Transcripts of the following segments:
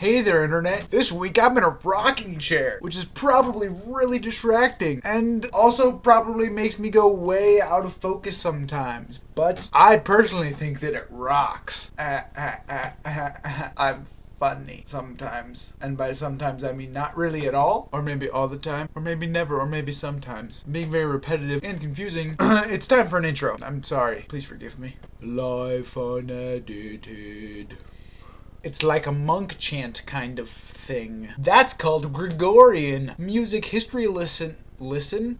Hey there, Internet. This week I'm in a rocking chair, which is probably really distracting and also probably makes me go way out of focus sometimes. But I personally think that it rocks. I'm funny sometimes. And by sometimes I mean not really at all, or maybe all the time, or maybe never, or maybe sometimes. Being very repetitive and confusing. It's time for an intro. I'm sorry. Please forgive me. Life Unedited. It's like a monk chant kind of thing. That's called Gregorian. Music history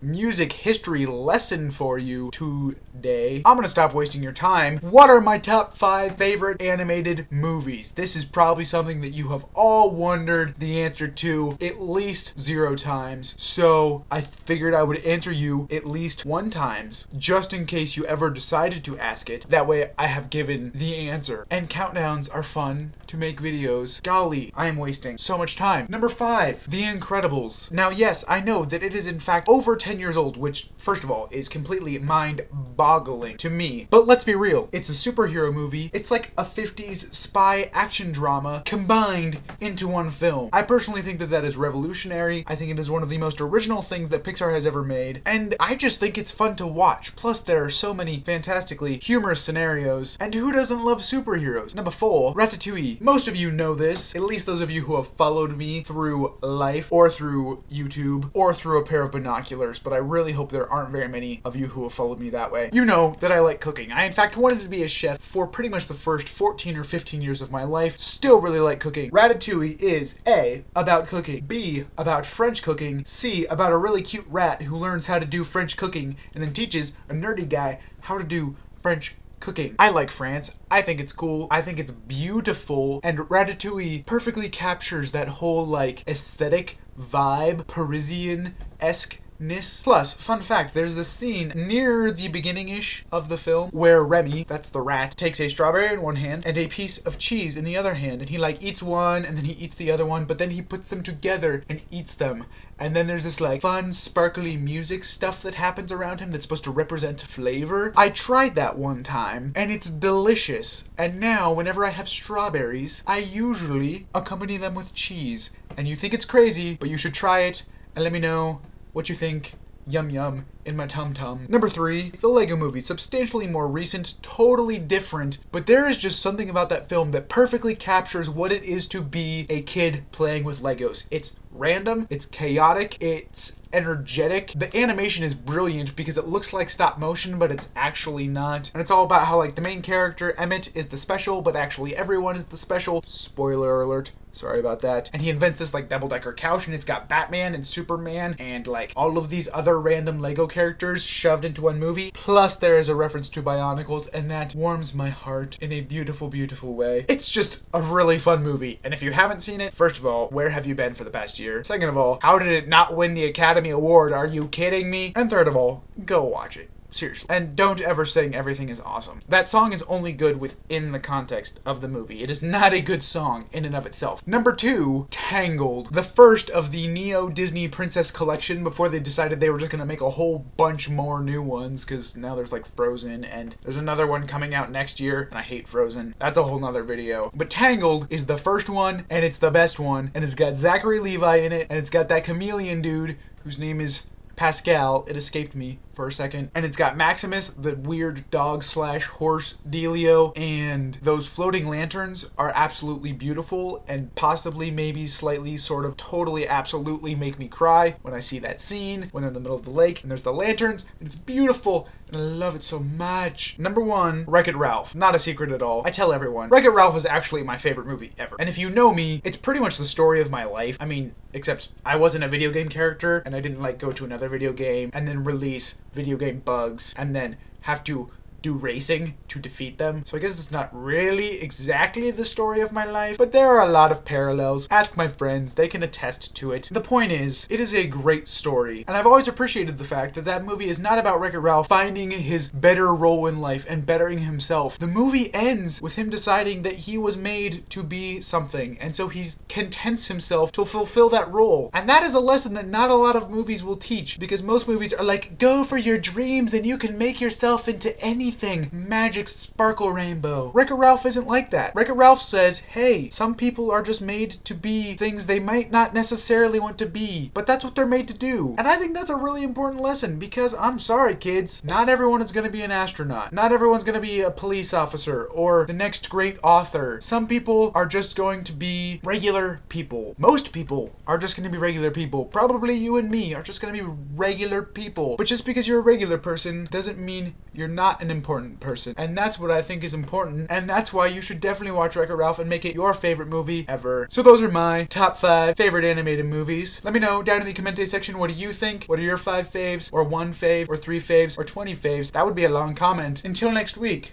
Music history lesson for you today. I'm gonna stop wasting your time. What are my top 5 favorite animated movies? This is probably something that you have all wondered the answer to at least 0 times. So I figured I would answer you at least 1 times, just in case you ever decided to ask it. That way I have given the answer. And countdowns are fun to make videos. Golly, I am wasting so much time. Number 5, The Incredibles. Now yes, I know that it is in fact over 10 years old, which first of all is completely mind-boggling to me. But let's be real, it's a superhero movie. It's like a 50s spy action drama combined into one film. I personally think that that is revolutionary. I think it is one of the most original things that Pixar has ever made, and I just think it's fun to watch. Plus there are so many fantastically humorous scenarios, and who doesn't love superheroes? Number 4, Ratatouille. Most of you know this, at least those of you who have followed me through life or through YouTube or through a pair of binoculars, but I really hope there aren't very many of you who have followed me that way. You know that I like cooking. I in fact wanted to be a chef for pretty much the first 14 or 15 years of my life. Still really like cooking. Ratatouille is A, about cooking, B, about French cooking, C, about a really cute rat who learns how to do French cooking and then teaches a nerdy guy how to do French cooking. I like France. I think it's cool. I think it's beautiful. And Ratatouille perfectly captures that whole like aesthetic vibe, Parisian-esque-ness. Plus, fun fact, there's this scene near the beginning-ish of the film where Remy, that's the rat, takes a strawberry in one hand and a piece of cheese in the other hand, and he like eats one and then he eats the other one, but then he puts them together and eats them. And then there's this like fun, sparkly music stuff that happens around him that's supposed to represent flavor. I tried that one time and it's delicious. And now whenever I have strawberries, I usually accompany them with cheese. And you think it's crazy, but you should try it and let me know what you think. Yum yum in my tum-tum. Number 3, the Lego Movie. Substantially more recent, totally different, but there is just something about that film that perfectly captures what it is to be a kid playing with Legos. It's random, it's chaotic, it's energetic. The animation is brilliant because it looks like stop motion, but it's actually not. And it's all about how like the main character, Emmett, is the special, but actually everyone is the special. Spoiler alert. Sorry about that. And he invents this like double-decker couch, and it's got Batman and Superman and like all of these other random Lego characters shoved into one movie. Plus there is a reference to Bionicles, and that warms my heart in a beautiful, beautiful way. It's just a really fun movie. And if you haven't seen it, first of all, where have you been for the past year? Second of all, how did it not win the Academy Award? Are you kidding me? And third of all, go watch it. Seriously. And don't ever sing everything is awesome. That song is only good within the context of the movie. It is not a good song in and of itself. Number 2, Tangled. The first of the Neo Disney Princess collection before they decided they were just gonna make a whole bunch more new ones, because now there's like Frozen and there's another one coming out next year, and I hate Frozen. That's a whole nother video. But Tangled is the first one, and it's the best one, and it's got Zachary Levi in it, and it's got that chameleon dude whose name is Pascal. It escaped me for a second. And it's got Maximus, the weird dog/horse dealio, and those floating lanterns are absolutely beautiful and possibly maybe slightly sort of totally absolutely make me cry when I see that scene when they're in the middle of the lake and there's the lanterns and it's beautiful and I love it so much. Number 1, Wreck-It Ralph. Not a secret at all. I tell everyone. Wreck-It Ralph is actually my favorite movie ever. And if you know me, it's pretty much the story of my life. I mean, except I wasn't a video game character and I didn't like go to another video game and then release video game bugs and then have to do racing to defeat them. So I guess it's not really exactly the story of my life, but there are a lot of parallels. Ask my friends, they can attest to it. The point is, it is a great story, and I've always appreciated the fact that that movie is not about Wreck-It Ralph finding his better role in life and bettering himself. The movie ends with him deciding that he was made to be something, and so he contents himself to fulfill that role. And that is a lesson that not a lot of movies will teach, because most movies are like, go for your dreams and you can make yourself into anything. anything magic, sparkle, rainbow. Wreck-It Ralph isn't like that. Wreck-It Ralph says, hey, some people are just made to be things they might not necessarily want to be, but that's what they're made to do. And I think that's a really important lesson, because I'm sorry, kids, not everyone is going to be an astronaut. Not everyone's going to be a police officer or the next great author. Some people are just going to be regular people. Most people are just going to be regular people. Probably you and me are just going to be regular people. But just because you're a regular person doesn't mean you're not an important person. And that's what I think is important. And that's why you should definitely watch Wreck-It Ralph and make it your favorite movie ever. So those are my top 5 favorite animated movies. Let me know down in the comment section, what do you think? What are your 5 faves, or 1 fave, or 3 faves, or 20 faves? That would be a long comment. Until next week,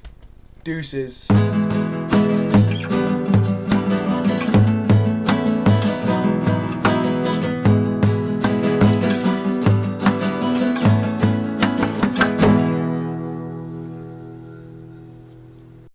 deuces.